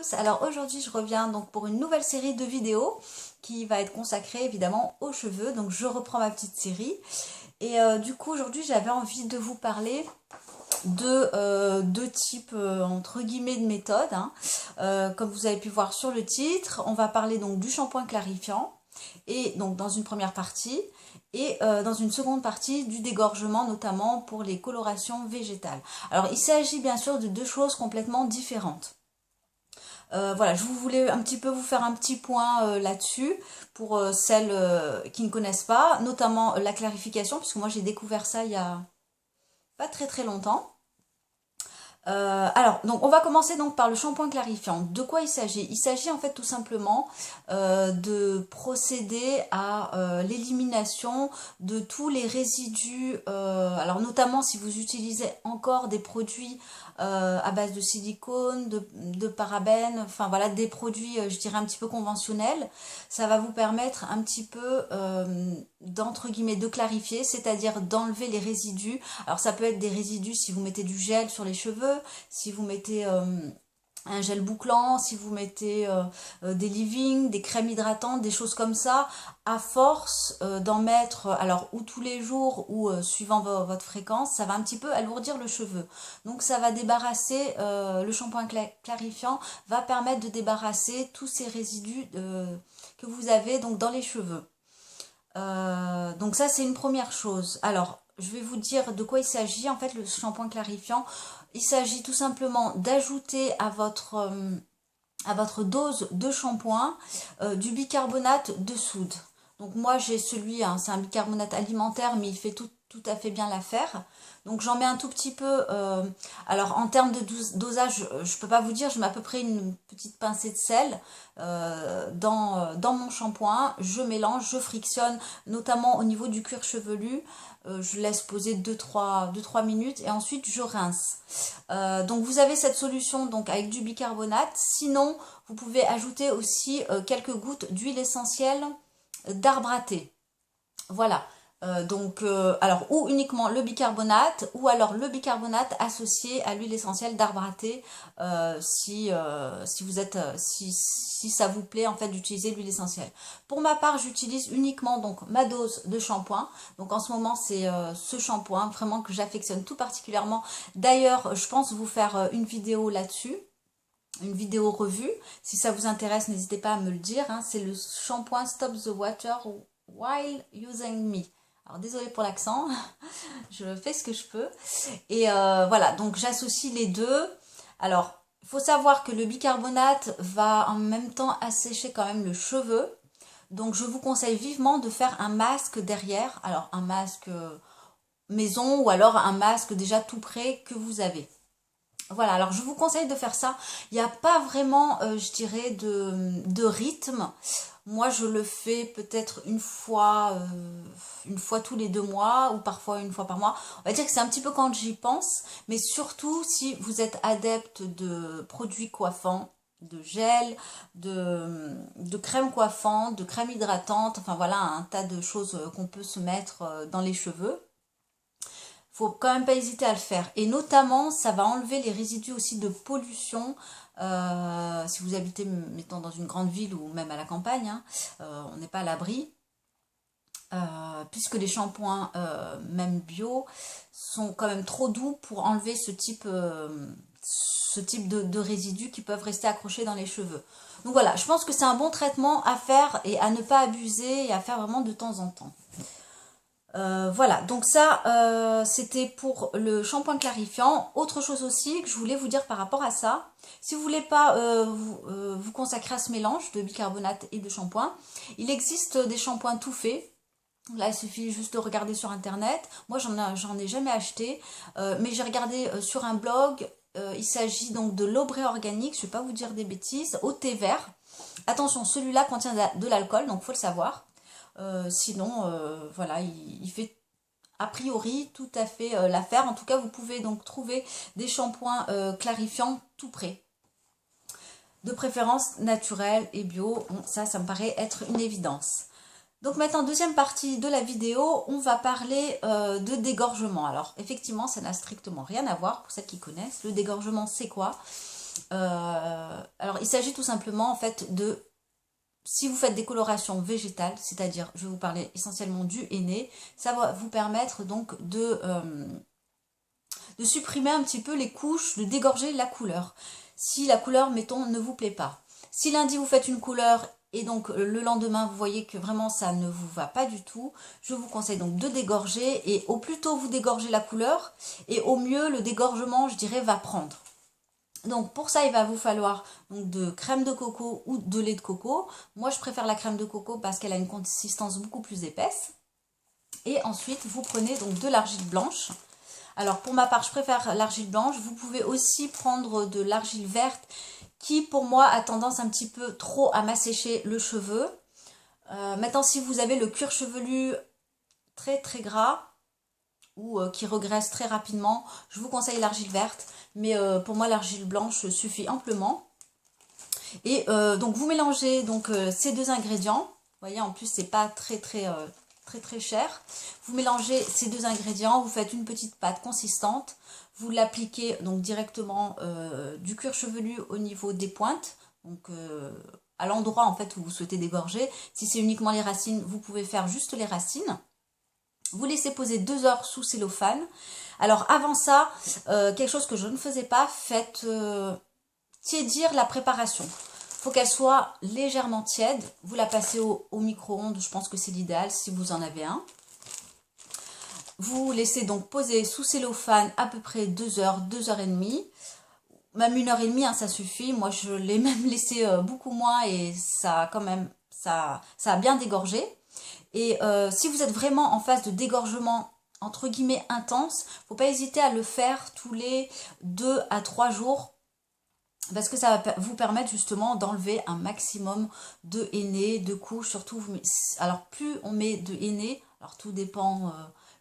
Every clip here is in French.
tous, alors aujourd'hui je reviens donc pour une nouvelle série de vidéos qui va être consacrée évidemment aux cheveux, donc je reprends ma petite série et du coup aujourd'hui j'avais envie de vous parler de deux types entre guillemets de méthodes, hein. Comme vous avez pu voir sur le titre, on va parler donc du shampoing clarifiant et donc dans une première partie et dans une seconde partie du dégorgement, notamment pour les colorations végétales. Alors il s'agit bien sûr de deux choses complètement différentes. Voilà, je voulais un petit peu vous faire un petit point là-dessus pour celles qui ne connaissent pas, notamment la clarification, puisque moi j'ai découvert ça il y a pas très très longtemps. Alors, donc on va commencer donc par le shampoing clarifiant. De quoi il s'agit? Il s'agit en fait tout simplement de procéder à l'élimination de tous les résidus, alors notamment si vous utilisez encore des produits à base de silicone, de parabènes, enfin voilà, des produits je dirais un petit peu conventionnels. Ça va vous permettre un petit peu d'entre guillemets de clarifier, c'est-à-dire d'enlever les résidus. Alors ça peut être des résidus si vous mettez du gel sur les cheveux, si vous mettez un gel bouclant, si vous mettez des leave-in, des crèmes hydratantes, des choses comme ça, à force d'en mettre, alors ou tous les jours ou suivant votre fréquence, ça va un petit peu alourdir le cheveu. Donc ça va débarrasser, le shampoing clarifiant va permettre de débarrasser tous ces résidus que vous avez donc dans les cheveux. Donc ça c'est une première chose. Alors je vais vous dire de quoi il s'agit. En fait, le shampoing clarifiant, il s'agit tout simplement d'ajouter à votre dose de shampoing du bicarbonate de soude. Donc moi j'ai celui, hein, c'est un bicarbonate alimentaire, mais il fait tout à fait bien l'affaire. Donc j'en mets un tout petit peu. Alors en termes de dosage, je peux pas vous dire, je mets à peu près une petite pincée de sel dans mon shampoing. Je mélange, je frictionne, notamment au niveau du cuir chevelu. Je laisse poser 2-3 minutes et ensuite je rince. Donc vous avez cette solution donc avec du bicarbonate. Sinon, vous pouvez ajouter aussi quelques gouttes d'huile essentielle d'arbre à thé. Voilà. Alors, ou uniquement le bicarbonate, ou alors le bicarbonate associé à l'huile essentielle d'arbre à thé, si ça vous plaît en fait d'utiliser l'huile essentielle. Pour ma part, j'utilise uniquement donc ma dose de shampoing. Donc en ce moment, c'est ce shampoing vraiment que j'affectionne tout particulièrement. D'ailleurs, je pense vous faire une vidéo là-dessus. Une vidéo revue. Si ça vous intéresse, n'hésitez pas à me le dire, hein. C'est le shampoing Stop the Water While Using Me. Alors désolée pour l'accent, je fais ce que je peux. Et voilà, donc j'associe les deux. Alors, il faut savoir que le bicarbonate va en même temps assécher quand même le cheveu. Donc je vous conseille vivement de faire un masque derrière. Alors un masque maison ou alors un masque déjà tout prêt que vous avez. Voilà, alors je vous conseille de faire ça. Il n'y a pas vraiment, je dirais, de rythme. Moi, je le fais peut-être une fois tous les 2 mois ou parfois une fois par mois. On va dire que c'est un petit peu quand j'y pense, mais surtout si vous êtes adepte de produits coiffants, de gel, de crème coiffante, de crème hydratante, enfin voilà, un tas de choses qu'on peut se mettre dans les cheveux. Faut quand même pas hésiter à le faire. Et notamment, ça va enlever les résidus aussi de pollution. Si vous habitez, mettons, dans une grande ville ou même à la campagne, hein, on n'est pas à l'abri. Puisque les shampoings, même bio, sont quand même trop doux pour enlever ce type de résidus qui peuvent rester accrochés dans les cheveux. Donc voilà, je pense que c'est un bon traitement à faire et à ne pas abuser et à faire vraiment de temps en temps. Voilà, donc ça c'était pour le shampoing clarifiant. Autre chose aussi que je voulais vous dire par rapport à ça, si vous voulez pas vous consacrer à ce mélange de bicarbonate et de shampoing, il existe des shampoings tout faits. Là, il suffit juste de regarder sur internet. Moi, j'en ai jamais acheté, mais j'ai regardé sur un blog. Il s'agit donc de l'Aubrey organique, je ne vais pas vous dire des bêtises, au thé vert. Attention, celui-là contient de l'alcool, donc il faut le savoir. Sinon, voilà, il fait a priori tout à fait l'affaire. En tout cas, vous pouvez donc trouver des shampoings clarifiants tout prêts. De préférence naturel et bio. Bon, ça me paraît être une évidence. Donc maintenant, deuxième partie de la vidéo, on va parler de dégorgement. Alors effectivement, ça n'a strictement rien à voir pour celles qui connaissent. Le dégorgement, c'est quoi? Alors il s'agit tout simplement en fait de, si vous faites des colorations végétales, c'est-à-dire, je vais vous parler essentiellement du henné, ça va vous permettre donc de supprimer un petit peu les couches, de dégorger la couleur. Si la couleur, mettons, ne vous plaît pas. Si lundi vous faites une couleur et donc le lendemain vous voyez que vraiment ça ne vous va pas du tout, je vous conseille donc de dégorger, et au plus tôt vous dégorgez la couleur et au mieux le dégorgement, je dirais, va prendre. Donc pour ça il va vous falloir donc de crème de coco ou de lait de coco. Moi je préfère la crème de coco parce qu'elle a une consistance beaucoup plus épaisse. Et ensuite vous prenez donc de l'argile blanche. Alors pour ma part je préfère l'argile blanche, vous pouvez aussi prendre de l'argile verte qui pour moi a tendance un petit peu trop à m'assécher le cheveu. Maintenant si vous avez le cuir chevelu très très gras ou qui regraisse très rapidement, je vous conseille l'argile verte, mais pour moi l'argile blanche suffit amplement. Et donc vous mélangez donc ces deux ingrédients, vous voyez en plus c'est pas très cher. Vous mélangez ces deux ingrédients, vous faites une petite pâte consistante, vous l'appliquez donc directement du cuir chevelu au niveau des pointes, donc à l'endroit en fait où vous souhaitez dégorger. Si c'est uniquement les racines, vous pouvez faire juste les racines. Vous laissez poser 2 heures sous cellophane. Alors avant ça, quelque chose que je ne faisais pas, faites tiédir la préparation. Il faut qu'elle soit légèrement tiède. Vous la passez au micro-ondes, je pense que c'est l'idéal si vous en avez un. Vous laissez donc poser sous cellophane à peu près 2 heures, 2 heures et demie. Même 1 heure et demie, hein, ça suffit. Moi, je l'ai même laissé beaucoup moins et ça, quand même, ça a bien dégorgé. Et si vous êtes vraiment en phase de dégorgement entre guillemets intense, faut pas hésiter à le faire tous les 2 à 3 jours parce que ça va vous permettre justement d'enlever un maximum de henné, de couches. Surtout, alors plus on met de henné, alors tout dépend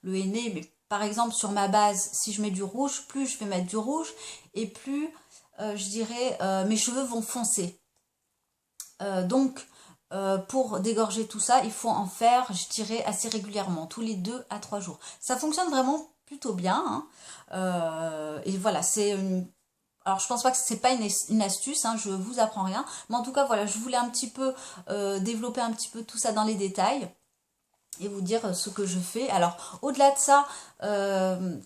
le henné, mais par exemple sur ma base, si je mets du rouge, plus je vais mettre du rouge et plus je dirais mes cheveux vont foncer. Donc pour dégorger tout ça, il faut en faire, je dirais, assez régulièrement, tous les 2 à 3 jours. Ça fonctionne vraiment plutôt bien, hein. Et voilà, c'est une... Alors, je pense pas que c'est pas une astuce, hein, je vous apprends rien. Mais en tout cas, voilà, je voulais un petit peu développer un petit peu tout ça dans les détails et vous dire ce que je fais. Alors, au-delà de ça,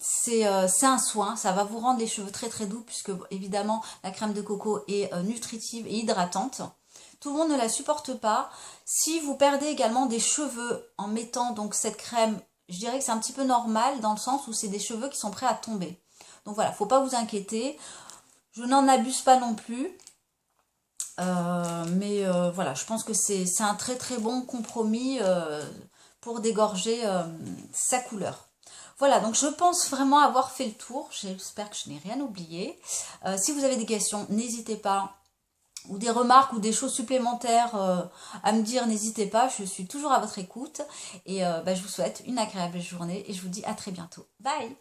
c'est un soin. Ça va vous rendre les cheveux très très doux puisque, évidemment, la crème de coco est nutritive et hydratante. Tout le monde ne la supporte pas. Si vous perdez également des cheveux en mettant donc cette crème, je dirais que c'est un petit peu normal dans le sens où c'est des cheveux qui sont prêts à tomber. Donc voilà, faut pas vous inquiéter. Je n'en abuse pas non plus. Mais voilà, je pense que c'est un très très bon compromis pour dégorger sa couleur. Voilà, donc je pense vraiment avoir fait le tour. J'espère que je n'ai rien oublié. Si vous avez des questions, n'hésitez pas. Ou des remarques ou des choses supplémentaires à me dire, n'hésitez pas, je suis toujours à votre écoute. Et je vous souhaite une agréable journée et je vous dis à très bientôt. Bye!